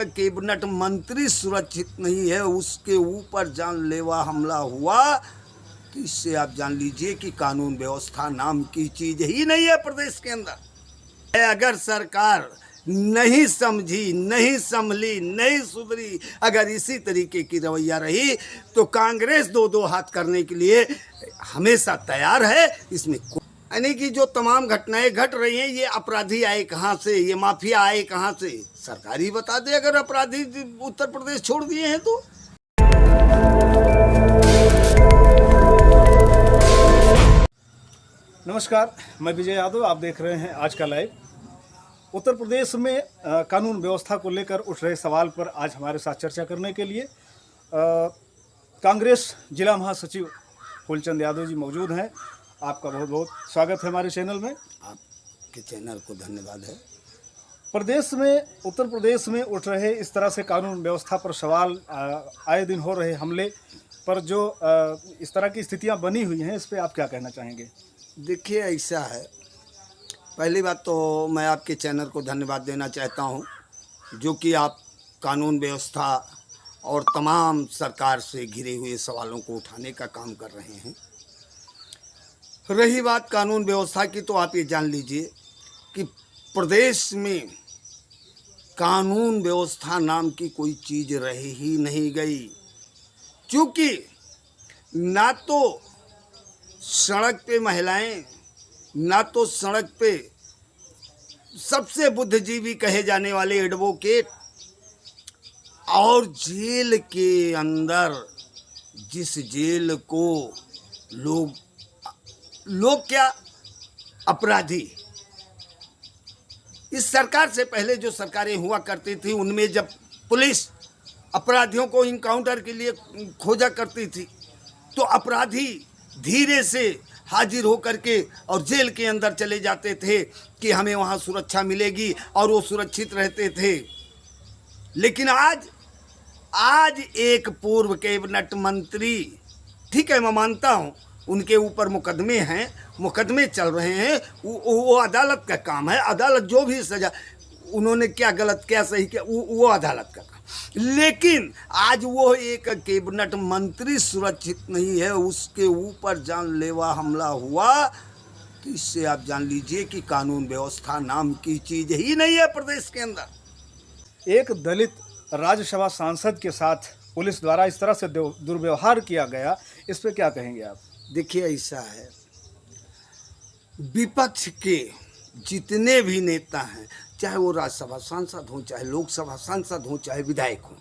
Cabinet मंत्री सुरक्षित नहीं है, उसके ऊपर जानलेवा हमला हुआ, तो इससे आप जान लीजिए कि कानून व्यवस्था नाम की चीज ही नहीं है प्रदेश के अंदर। अगर सरकार नहीं समझी, नहीं संभली, नहीं सुधरी, अगर इसी तरीके की रवैया रही तो कांग्रेस दो हाथ करने के लिए हमेशा तैयार है। इसमें यानी कि जो तमाम घटनाएं घट रही हैं, ये अपराधी आए कहाँ से, ये माफिया आए कहाँ से, सरकार ही बता दे। अगर अपराधी उत्तर प्रदेश छोड़ दिए हैं तो नमस्कार, मैं विजय यादव, आप देख रहे हैं आज का लाइव। उत्तर प्रदेश में कानून व्यवस्था को लेकर उठ रहे सवाल पर आज हमारे साथ चर्चा करने के लिए कांग्रेस जिला महासचिव फूलचंद यादव जी मौजूद हैं। आपका बहुत बहुत स्वागत है हमारे चैनल में। आपके चैनल को धन्यवाद है। प्रदेश में, उत्तर प्रदेश में उठ रहे इस तरह से कानून व्यवस्था पर सवाल, आए दिन हो रहे हमले पर जो इस तरह की स्थितियां बनी हुई हैं, इस पर आप क्या कहना चाहेंगे? देखिए, ऐसा है, पहली बात तो मैं आपके चैनल को धन्यवाद देना चाहता हूं, जो कि आप कानून व्यवस्था और तमाम सरकार से घिरे हुए सवालों को उठाने का काम कर रहे हैं। रही बात कानून व्यवस्था की, तो आप ये जान लीजिए कि प्रदेश में कानून व्यवस्था नाम की कोई चीज़ रह ही नहीं गई, क्योंकि ना तो सड़क पे महिलाएं, ना तो सड़क पे सबसे बुद्धिजीवी कहे जाने वाले एडवोकेट, और जेल के अंदर जिस जेल को लोग क्या, अपराधी, इस सरकार से पहले जो सरकारें हुआ करती थी, उनमें जब पुलिस अपराधियों को इनकाउंटर के लिए खोजा करती थी, तो अपराधी धीरे से हाजिर होकर के और जेल के अंदर चले जाते थे कि हमें वहाँ सुरक्षा मिलेगी, और वो सुरक्षित रहते थे। लेकिन आज एक पूर्व कैबिनेट मंत्री, ठीक है, मैं मानता हूँ उनके ऊपर मुकदमे हैं, मुकदमे चल रहे हैं, वो अदालत का काम है। अदालत जो भी सजा, उन्होंने क्या गलत क्या सही किया, वो अदालत का काम। लेकिन आज वो एक कैबिनेट मंत्री सुरक्षित नहीं है, उसके ऊपर जानलेवा हमला हुआ, तो इससे आप जान लीजिए कि कानून व्यवस्था नाम की चीज ही नहीं है प्रदेश के अंदर। एक दलित राज्यसभा सांसद के साथ पुलिस द्वारा इस तरह से दुर्व्यवहार किया गया, इस पे क्या कहेंगे आप? देखिए, ऐसा है, विपक्ष के जितने भी नेता हैं, चाहे वो राज्यसभा सांसद हों, चाहे लोकसभा सांसद हों, चाहे विधायक हों,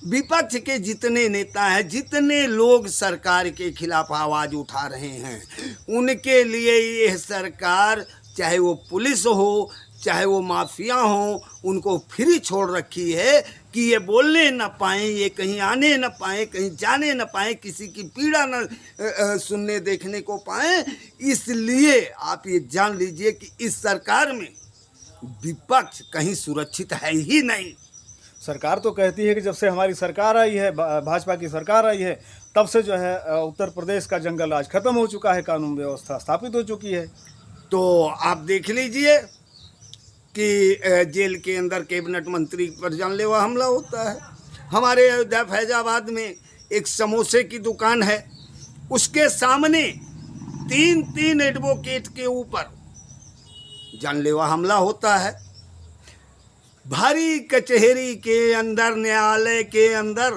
विपक्ष के जितने नेता हैं, जितने लोग सरकार के खिलाफ आवाज़ उठा रहे हैं, उनके लिए यह सरकार, चाहे वो पुलिस हो, चाहे वो माफिया हो, उनको फ्री छोड़ रखी है कि ये बोलने न पाएँ, ये कहीं आने न पाएँ, कहीं जाने न पाएँ, किसी की पीड़ा न सुनने देखने को पाएँ। इसलिए आप ये जान लीजिए कि इस सरकार में विपक्ष कहीं सुरक्षित है ही नहीं। सरकार तो कहती है कि जब से हमारी सरकार आई है, भाजपा की सरकार आई है, तब से जो है उत्तर प्रदेश का जंगल आज खत्म हो चुका है, कानून व्यवस्था स्थापित हो चुकी है। तो आप देख लीजिए कि जेल के अंदर कैबिनेट मंत्री पर जानलेवा हमला होता है। हमारे अयोध्या फैजाबाद में एक समोसे की दुकान है, उसके सामने तीन एडवोकेट के ऊपर जानलेवा हमला होता है। भारी कचहरी के अंदर, न्यायालय के अंदर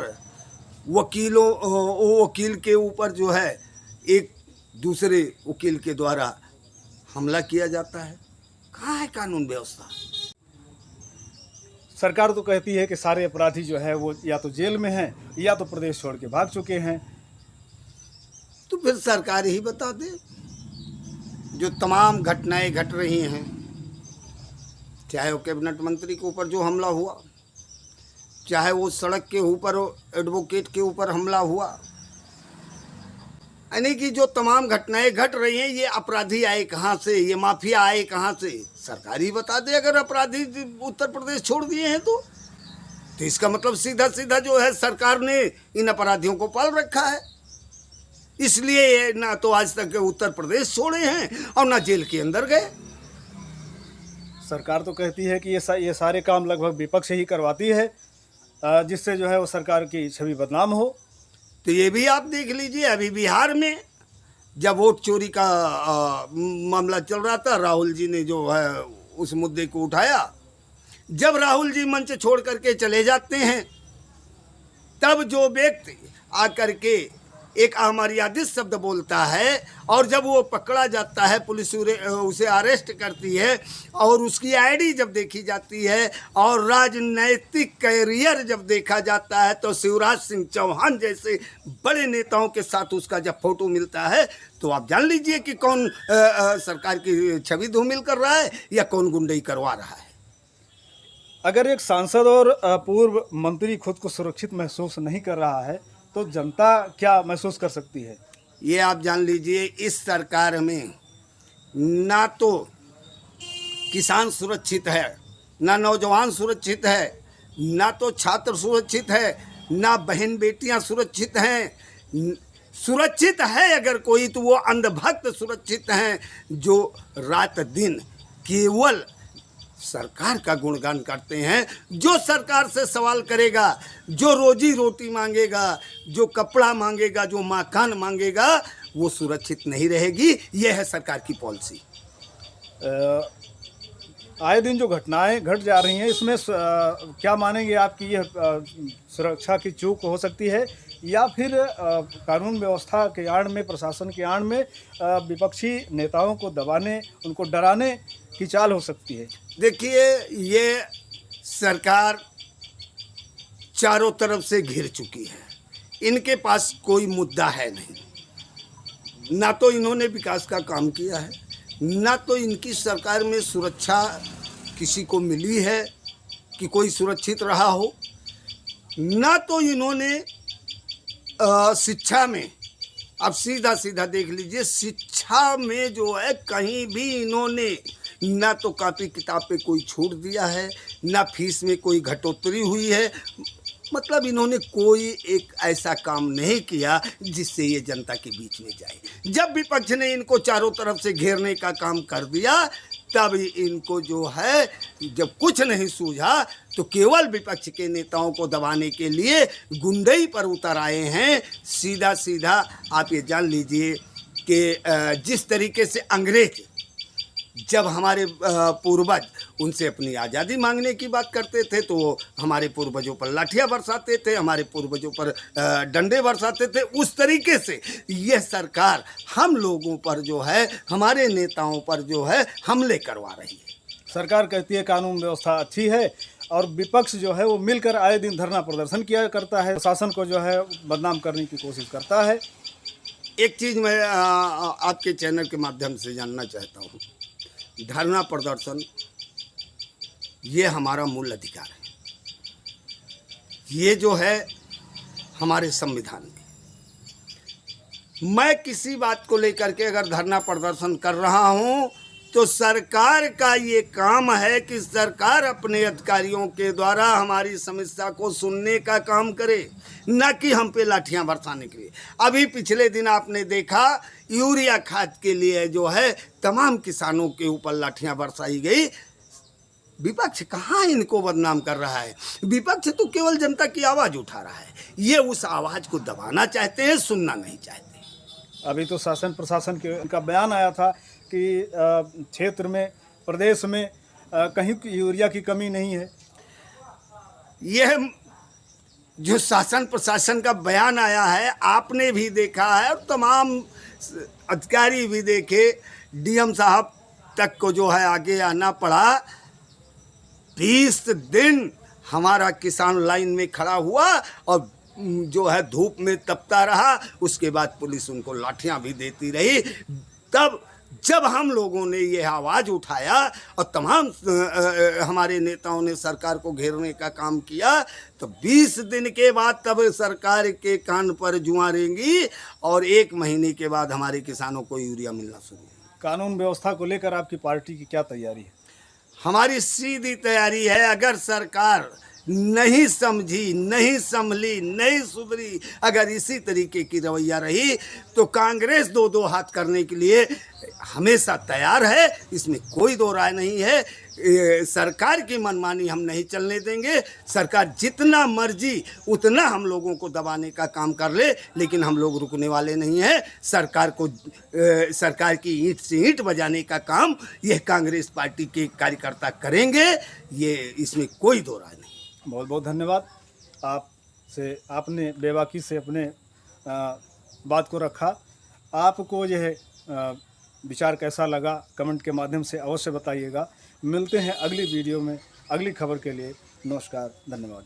वकील के ऊपर जो है एक दूसरे वकील के द्वारा हमला किया जाता है। कहाँ है कानून व्यवस्था? सरकार तो कहती है कि सारे अपराधी जो है वो या तो जेल में हैं, या तो प्रदेश छोड़ के भाग चुके हैं। तो फिर सरकार ही बता दे। जो तमाम घटनाएं घट रही हैं, चाहे वो कैबिनेट मंत्री के ऊपर जो हमला हुआ, चाहे वो सड़क के ऊपर एडवोकेट के ऊपर हमला हुआ, यानी कि जो तमाम घटनाएं घट रही हैं, ये अपराधी आए कहाँ से, ये माफिया आए कहाँ से, सरकार ही बता दे। अगर अपराधी उत्तर प्रदेश छोड़ दिए हैं तो इसका मतलब सीधा जो है सरकार ने इन अपराधियों को पाल रखा है। इसलिए ना तो आज तक उत्तर प्रदेश छोड़े हैं और ना जेल के अंदर गए। सरकार तो कहती है कि ये सारे काम लगभग विपक्ष ही करवाती है, जिससे जो है वो सरकार की छवि बदनाम हो। तो ये भी आप देख लीजिए, अभी बिहार में जब वोट चोरी का मामला चल रहा था, राहुल जी ने जो है उस मुद्दे को उठाया। जब राहुल जी मंच छोड़ करके चले जाते हैं, तब जो व्यक्ति आकर के एक अमर्यादित शब्द बोलता है और जब वो पकड़ा जाता है, पुलिस उसे अरेस्ट करती है और उसकी आईडी जब देखी जाती है और राजनैतिक कैरियर जब देखा जाता है, तो शिवराज सिंह चौहान जैसे बड़े नेताओं के साथ उसका जब फोटो मिलता है, तो आप जान लीजिए कि कौन सरकार की छवि धूमिल कर रहा है या कौन गुंडई करवा रहा है। अगर एक सांसद और पूर्व मंत्री खुद को सुरक्षित महसूस नहीं कर रहा है, तो जनता क्या महसूस कर सकती है? ये आप जान लीजिए, इस सरकार में ना तो किसान सुरक्षित है, ना नौजवान सुरक्षित है, ना तो छात्र सुरक्षित है, ना बहन बेटियां सुरक्षित हैं। सुरक्षित है अगर कोई तो वो अंधभक्त सुरक्षित हैं, जो रात दिन केवल सरकार का गुणगान करते हैं। जो सरकार से सवाल करेगा, जो रोजी रोटी मांगेगा, जो कपड़ा मांगेगा, जो मकान मांगेगा, वो सुरक्षित नहीं रहेगी। यह है सरकार की पॉलिसी। आए दिन जो घटनाएं घट जा रही हैं, इसमें क्या मानेंगे आप कि यह सुरक्षा की चूक हो सकती है या फिर कानून व्यवस्था के आड़ में, प्रशासन के आड़ में विपक्षी नेताओं को दबाने, उनको डराने की चाल हो सकती है? देखिए, ये सरकार चारों तरफ से घिर चुकी है। इनके पास कोई मुद्दा है नहीं। ना तो इन्होंने विकास का काम किया है, ना तो इनकी सरकार में सुरक्षा किसी को मिली है कि कोई सुरक्षित रहा हो, ना तो इन्होंने शिक्षा में, अब सीधा सीधा देख लीजिए, शिक्षा में जो है कहीं भी इन्होंने ना तो कॉपी किताब पे कोई छूट दिया है, ना फीस में कोई घटोतरी हुई है। मतलब इन्होंने कोई एक ऐसा काम नहीं किया जिससे ये जनता के बीच में जाए। जब विपक्ष ने इनको चारों तरफ से घेरने का काम कर दिया, तब इनको जो है, जब कुछ नहीं सूझा, तो केवल विपक्ष के नेताओं को दबाने के लिए गुंडई पर उतर आए हैं। सीधा सीधा आप ये जान लीजिए कि जिस तरीके से अंग्रेज जब हमारे पूर्वज उनसे अपनी आज़ादी मांगने की बात करते थे, तो वो हमारे पूर्वजों पर लाठियाँ बरसाते थे, हमारे पूर्वजों पर डंडे बरसाते थे। उस तरीके से यह सरकार हम लोगों पर जो है, हमारे नेताओं पर जो है, हमले करवा रही है। सरकार कहती है कानून व्यवस्था अच्छी है और विपक्ष जो है वो मिलकर आए दिन धरना प्रदर्शन किया करता है, शासन को जो है बदनाम करने की कोशिश करता है। एक चीज़ मैं आपके चैनल के माध्यम से जानना चाहता हूँ, धरना प्रदर्शन ये हमारा मूल अधिकार है। ये जो है हमारे संविधान में, मैं किसी बात को लेकर के अगर धरना प्रदर्शन कर रहा हूं, तो सरकार का ये काम है कि सरकार अपने अधिकारियों के द्वारा हमारी समस्या को सुनने का काम करे, न कि हम पे लाठियां बरसाने के लिए। अभी पिछले दिन आपने देखा, यूरिया खाद के लिए जो है तमाम किसानों के ऊपर लाठियां बरसाई गई। विपक्ष कहाँ इनको बदनाम कर रहा है? विपक्ष तो केवल जनता की आवाज़ उठा रहा है। ये उस आवाज़ को दबाना चाहते हैं, सुनना नहीं चाहते। अभी तो शासन प्रशासन का बयान आया था कि क्षेत्र में, प्रदेश में कहीं यूरिया की कमी नहीं है। यह जो शासन प्रशासन का बयान आया है, आपने भी देखा है और तमाम अधिकारी भी देखे, डीएम साहब तक को जो है आगे आना पड़ा। 20 दिन हमारा किसान लाइन में खड़ा हुआ और जो है धूप में तपता रहा। उसके बाद पुलिस उनको लाठियां भी देती रही। तब जब हम लोगों ने यह आवाज़ उठाया और तमाम हमारे नेताओं ने सरकार को घेरने का काम किया, तो 20 दिन के बाद तब सरकार के कान पर जुआं रेंगी और 1 महीने के बाद हमारे किसानों को यूरिया मिलना शुरू। कानून व्यवस्था को लेकर आपकी पार्टी की क्या तैयारी है? हमारी सीधी तैयारी है, अगर सरकार नहीं समझी, नहीं संभली, नहीं सुधरी, अगर इसी तरीके की रवैया रही, तो कांग्रेस 2-2 हाथ करने के लिए हमेशा तैयार है, इसमें कोई दो राय नहीं है। सरकार की मनमानी हम नहीं चलने देंगे। सरकार जितना मर्जी उतना हम लोगों को दबाने का काम कर ले, लेकिन हम लोग रुकने वाले नहीं हैं। सरकार की ईंट से ईंट बजाने का काम यह कांग्रेस पार्टी के कार्यकर्ता करेंगे, ये इसमें कोई दो राय नहीं। बहुत बहुत धन्यवाद। आपने बेबाकी से अपने बात को रखा। आपको यह विचार कैसा लगा कमेंट के माध्यम से अवश्य बताइएगा। मिलते हैं अगली वीडियो में अगली खबर के लिए। नमस्कार, धन्यवाद।